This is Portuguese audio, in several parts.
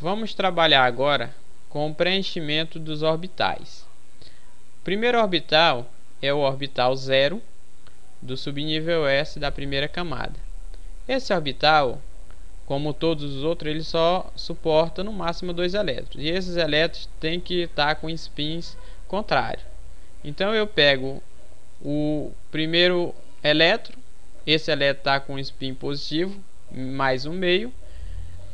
Vamos trabalhar agora com o preenchimento dos orbitais. O primeiro orbital é o orbital 0 do subnível S da primeira camada. Esse orbital, como todos os outros, ele só suporta no máximo 2 elétrons. E esses elétrons têm que estar com spins contrários. Então eu pego o primeiro elétron, esse elétron está com spin positivo, mais um meio,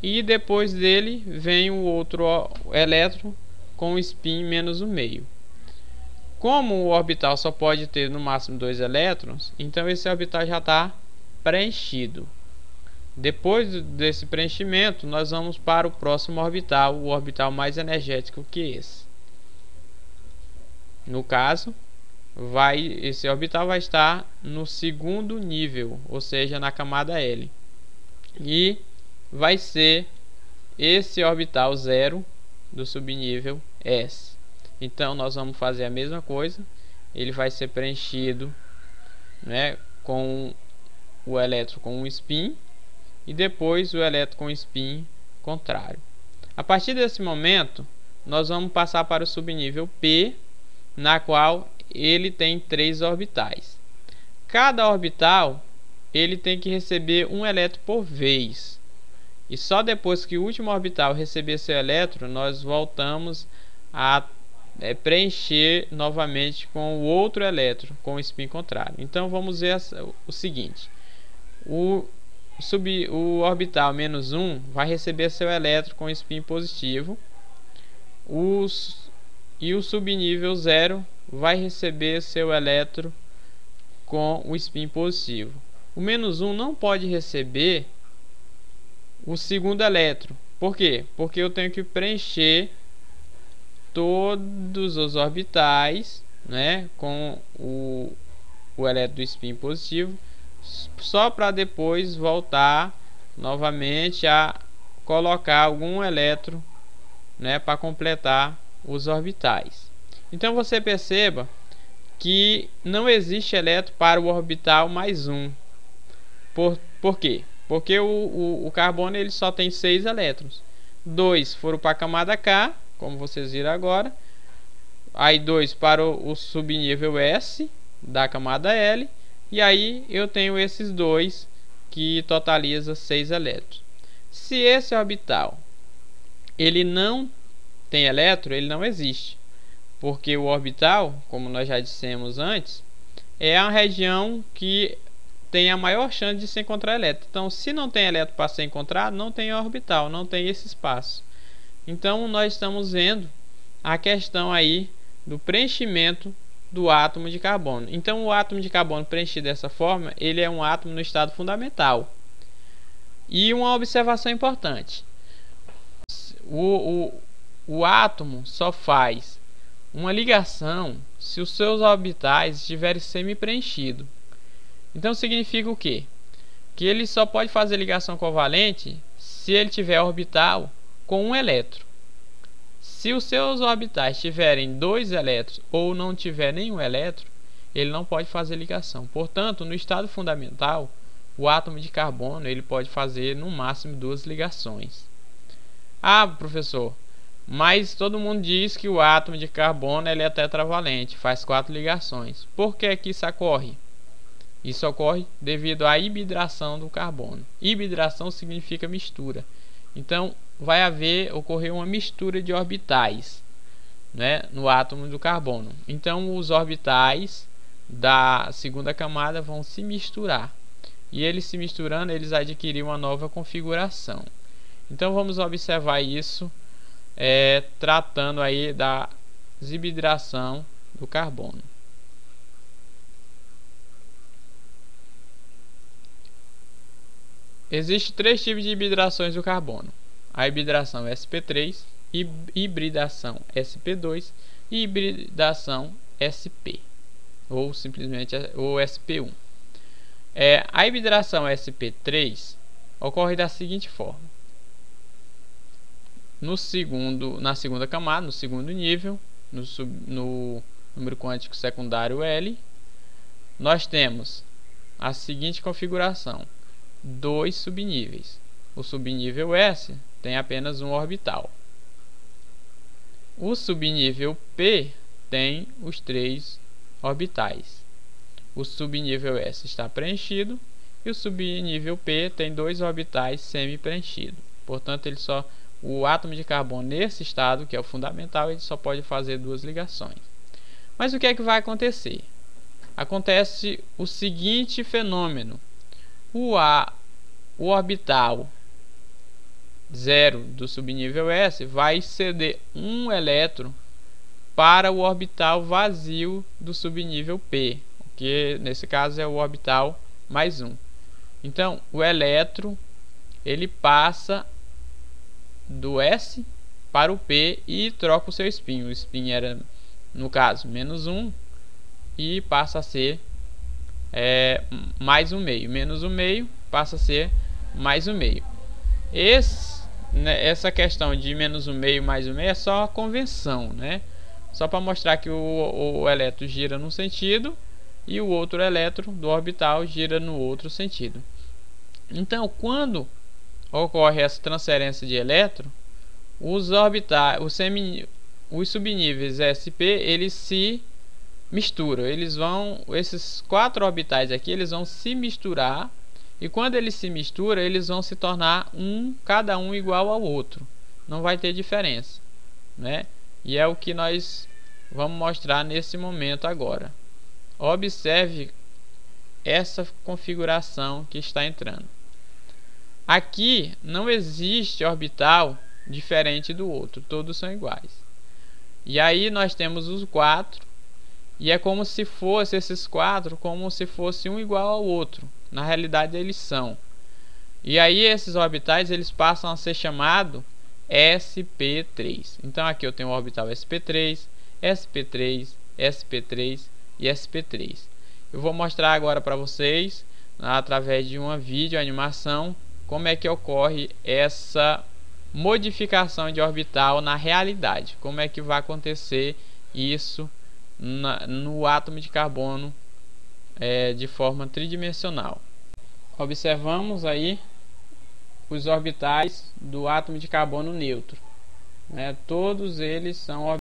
e depois dele vem o outro elétron com spin menos um meio. Como o orbital só pode ter no máximo 2 elétrons, então esse orbital já está preenchido. Depois desse preenchimento, nós vamos para o próximo orbital, o orbital mais energético que esse. No caso, esse orbital vai estar no segundo nível, ou seja, na camada L. E vai ser esse orbital 0 do subnível S. Então nós vamos fazer a mesma coisa. Ele vai ser preenchido, né, com o elétron com um spin e depois o elétron com spin contrário. A partir desse momento, nós vamos passar para o subnível P, na qual ele tem 3 orbitais. Cada orbital ele tem que receber um elétron por vez. E só depois que o último orbital receber seu elétron, nós voltamos a preencher novamente com o outro elétron com o spin contrário. Então vamos ver o seguinte: o orbital menos 1 vai receber seu elétron com spin positivo, e o subnível 0 vai receber seu elétron com o spin positivo. O menos 1 não pode receber o segundo elétron. Por quê? Porque eu tenho que preencher todos os orbitais, né, com o elétron do spin positivo, só para depois voltar novamente a colocar algum elétron, né, para completar os orbitais. Então você perceba que não existe elétron para o orbital mais 1. Por quê? Porque o carbono ele só tem 6 elétrons. 2 foram para a camada K, como vocês viram agora. Aí 2 para o subnível S da camada L. E aí eu tenho esses 2 que totaliza 6 elétrons. Se esse orbital ele não tem elétron, ele não existe. Porque o orbital, como nós já dissemos antes, é a região que tem a maior chance de se encontrar elétron. Então, se não tem elétron para ser encontrado, não tem orbital, não tem esse espaço. Então, nós estamos vendo a questão aí do preenchimento do átomo de carbono. Então, o átomo de carbono preenchido dessa forma, ele é um átomo no estado fundamental. E uma observação importante: o átomo só faz uma ligação se os seus orbitais estiverem semi-preenchidos. Então significa o quê? Que ele só pode fazer ligação covalente se ele tiver orbital com um elétron. Se os seus orbitais tiverem 2 elétrons ou não tiver nenhum elétron, ele não pode fazer ligação. Portanto, no estado fundamental, o átomo de carbono ele pode fazer no máximo 2 ligações. Ah, professor, mas todo mundo diz que o átomo de carbono ele é tetravalente, faz 4 ligações. Por que isso ocorre? Isso ocorre devido à hibridação do carbono. Hibridação significa mistura. Então, vai ocorrer uma mistura de orbitais, né, no átomo do carbono. Então, os orbitais da segunda camada vão se misturar. E eles se misturando, eles adquirem uma nova configuração. Então, vamos observar isso, tratando aí da hibridação do carbono. Existem 3 tipos de hibridações do carbono: a hibridação sp3, hibridação sp2 e hibridação sp, ou simplesmente o sp1. A hibridação sp3 ocorre da seguinte forma: na segunda camada, no segundo nível, no número quântico secundário L, nós temos a seguinte configuração: 2 subníveis. O subnível S tem apenas um orbital. O subnível P tem os 3 orbitais. O subnível S está preenchido e o subnível P tem 2 orbitais semi-preenchidos. Portanto, o átomo de carbono nesse estado, que é o fundamental, ele só pode fazer 2 ligações. Mas o que é que vai acontecer? Acontece o seguinte fenômeno: o orbital 0 do subnível S vai ceder um elétron para o orbital vazio do subnível P, que nesse caso é o orbital mais 1. Então, o elétron ele passa do S para o P e troca o seu spin. O spin era, no caso, -1 e passa a ser mais 1/2. Menos 1/2 passa a ser mais 1/2. Essa questão de -1/2 mais 1/2 é só a convenção, né? Só para mostrar que o elétron gira num sentido e o outro elétron do orbital gira no outro sentido. Então, quando ocorre essa transferência de elétron, os subníveis SP eles se misturam. Esses 4 orbitais aqui, eles vão se misturar, e quando eles se misturam, eles vão se tornar cada um igual ao outro. Não vai ter diferença, né? E é o que nós vamos mostrar nesse momento agora. Observe essa configuração que está entrando. Aqui não existe orbital diferente do outro, todos são iguais. E aí nós temos os 4, e é como se fosse esses 4, como se fosse um igual ao outro. Na realidade eles são. E aí esses orbitais eles passam a ser chamados sp3. Então aqui eu tenho o orbital sp3, sp3, sp3 e sp3. Eu vou mostrar agora para vocês, através de uma videoanimação, como é que ocorre essa modificação de orbital na realidade. Como é que vai acontecer isso no átomo de carbono de forma tridimensional. Observamos aí os orbitais do átomo de carbono neutro, né? Todos eles são